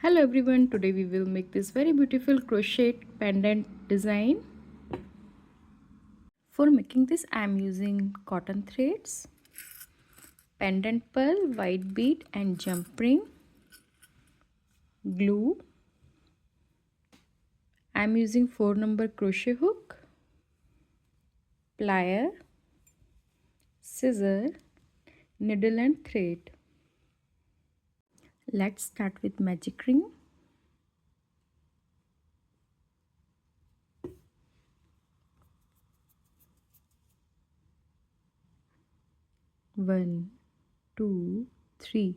Hello everyone, today we will make this very beautiful crochet pendant design. For making this I am using cotton threads, pendant pearl, white bead and jump ring, glue. I am using 4 number crochet hook, plier, scissor, needle and thread. Let's start with magic ring. One, two, three.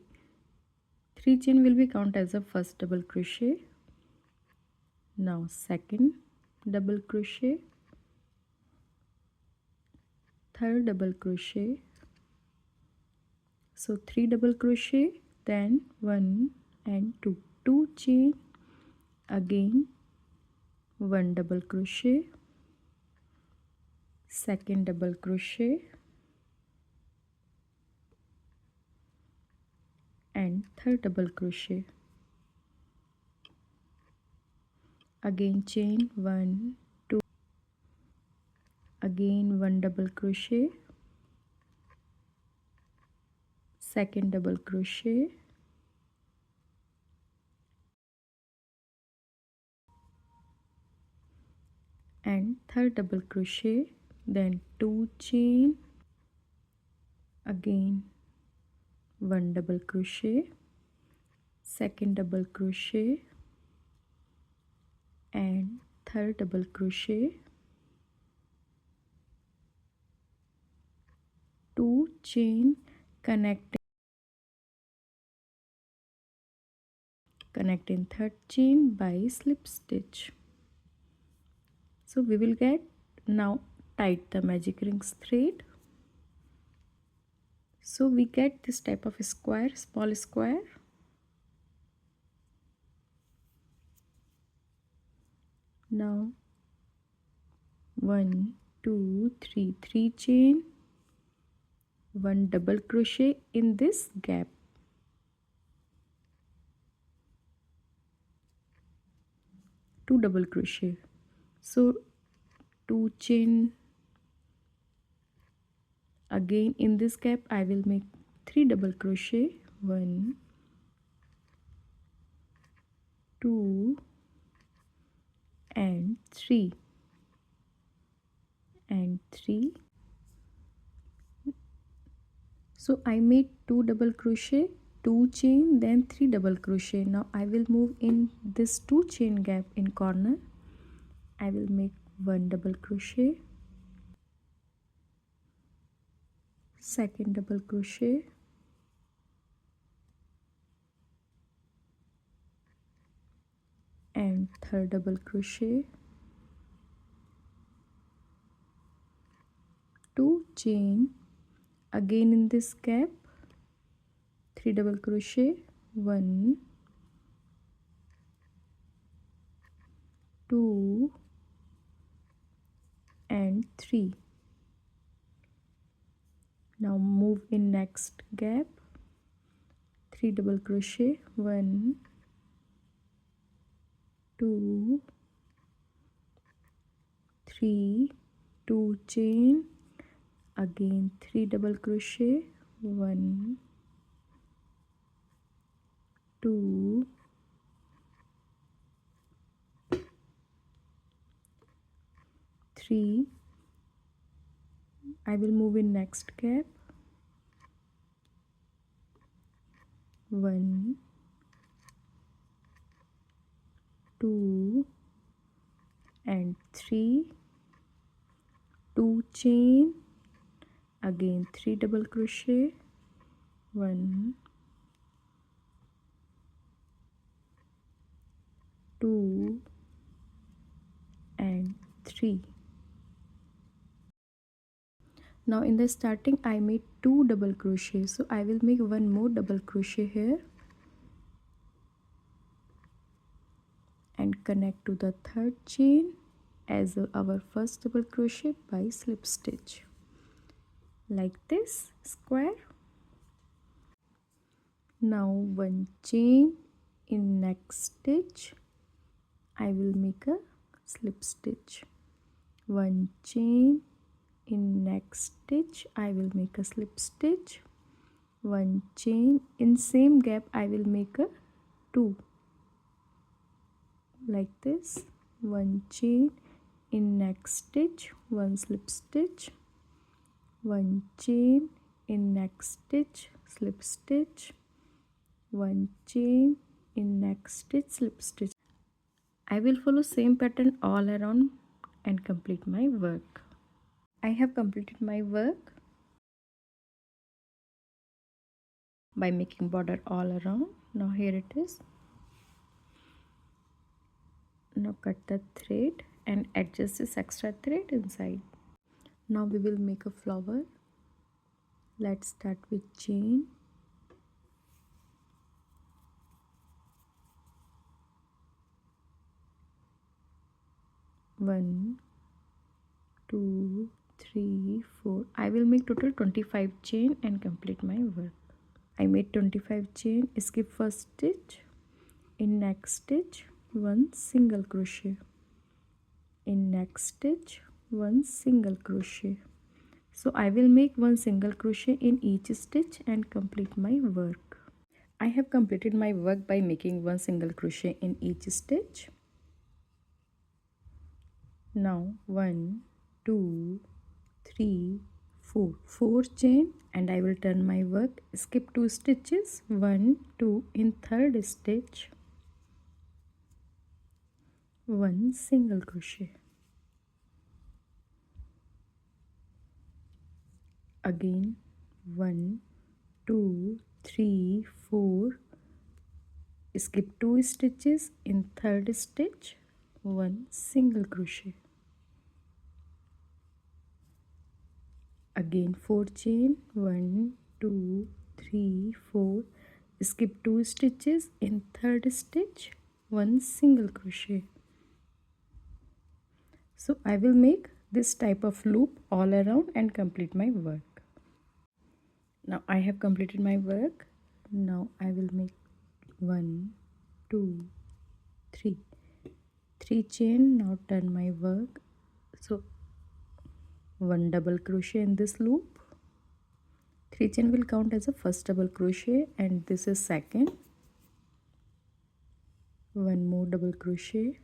3 chain will be count as a first double crochet. Now second double crochet, third double crochet, so 3 double crochet, then 1 and 2 chain, again 1 double crochet, second double crochet and third double crochet, again chain 1 2, again 1 double crochet, second double crochet and third double crochet, then 2 chain, again 1 double crochet, second double crochet and third double crochet, 2 chain, connecting third chain by slip stitch. So we will get now tight the magic rings thread. So we get this type of square, small square. Now 1 2 3, 3 chain, 1 double crochet in this gap, two double crochet, so 2 chain, again in this gap I will make 3 double crochet, 1 2 and 3 and 3. So I made 2 double crochet, 2 chain, then 3 double crochet. Now I will move in this 2 chain gap in corner. I will make 1 double crochet, second double crochet, and third double crochet, 2 chain, again in this gap 3 double crochet, 1 2 and 3. Now move in next gap, 3 double crochet, 1 2 3, 2 chain, again 3 double crochet, 1 2 3. I will move in next gap, 1 2 and 3, 2 chain, again 3 double crochet, 1 2 and 3. Now in the starting I made 2 double crochet, so I will make 1 more double crochet here and connect to the third chain as our first double crochet by slip stitch, like this square. Now 1 chain, In next stitch I will make a slip stitch. 1 chain. In next stitch I will make a slip stitch. 1 chain. In same gap I will make a 2 like this. 1 chain. In next stitch 1 slip stitch. 1 chain. In next stitch slip stitch. 1 chain. In next stitch slip stitch. I will follow same pattern all around and complete my work. I have completed my work by making border all around. Now here it is. Now cut the thread and adjust this extra thread inside. Now we will make a flower. Let's start with chain. One, 2, 3, 4. I will make total 25 chain and complete my work. I made 25 chain. Skip first stitch. In next stitch 1 single crochet. In next stitch 1 single crochet. So I will make 1 single crochet in each stitch and complete my work. I have completed my work by making 1 single crochet in each stitch. Now 1, 2, 3, 4. 4 chain and I will turn my work. Skip 2 stitches. 1, 2. In third stitch 1 single crochet. Again 1, 2, 3, 4. Skip 2 stitches. In third stitch 1 single crochet. Again 4 chain. 1, 2, 3, 4. Skip 2 stitches. In third stitch 1 single crochet. So I will make this type of loop all around and complete my work. Now I have completed my work. Now I will make 1, 2, 3. 3 chain. Now turn my work. So 1 double crochet in this loop. 3 chain will count as a first double crochet and this is second. 1 more double crochet,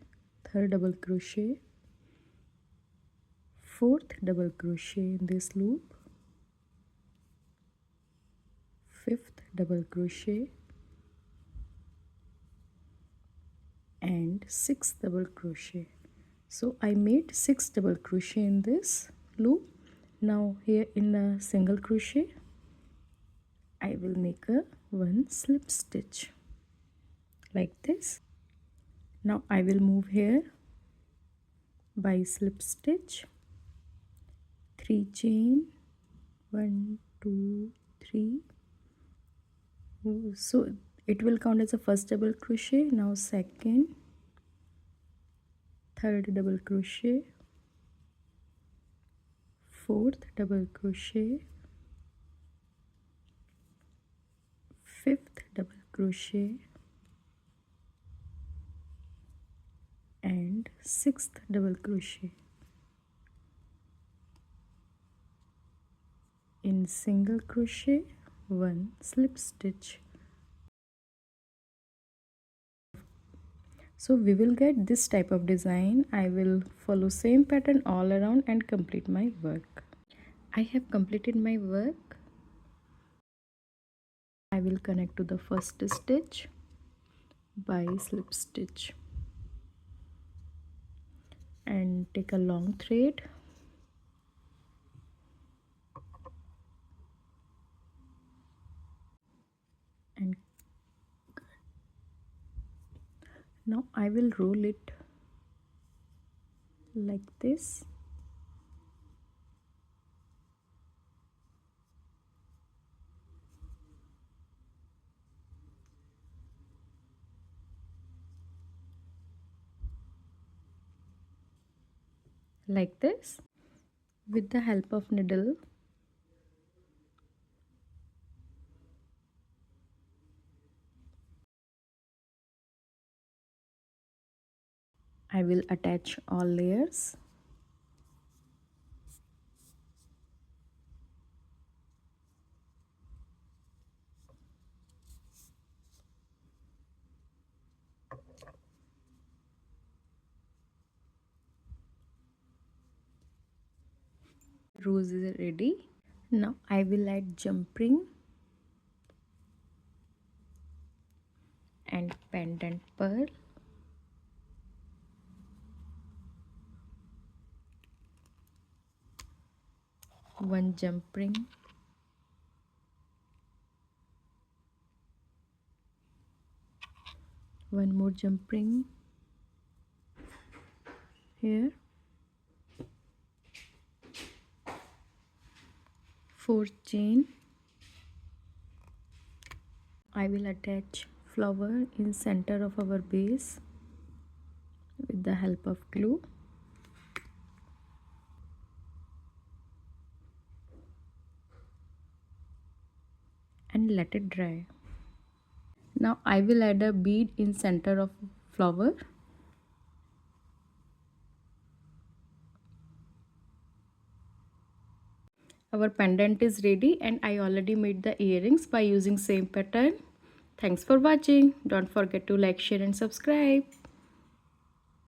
third double crochet, fourth double crochet in this loop, fifth double crochet and sixth double crochet. So I made 6 double crochet in this loop. Now here in a single crochet I will make a 1 slip stitch like this. Now I will move here by slip stitch, 3 chain, 1, 2, 3. So it will count as a first double crochet. Now second, third double crochet, fourth double crochet, fifth double crochet and sixth double crochet. In single crochet 1 slip stitch. So we will get this type of design. I will follow same pattern all around and complete my work. I have completed my work. I will connect to the first stitch by slip stitch and take a long thread and now I will roll it like this. Like this with the help of needle. I will attach all layers. Rose is ready. Now I will add jump ring and pendant pearl. One jump ring. One more jump ring here. 4 chain. I will attach flower in center of our base with the help of glue. And let it dry. Now I will add a bead in center of flower. Our pendant is ready and I already made the earrings by using same pattern. Thanks for watching. Don't forget to like, share and subscribe.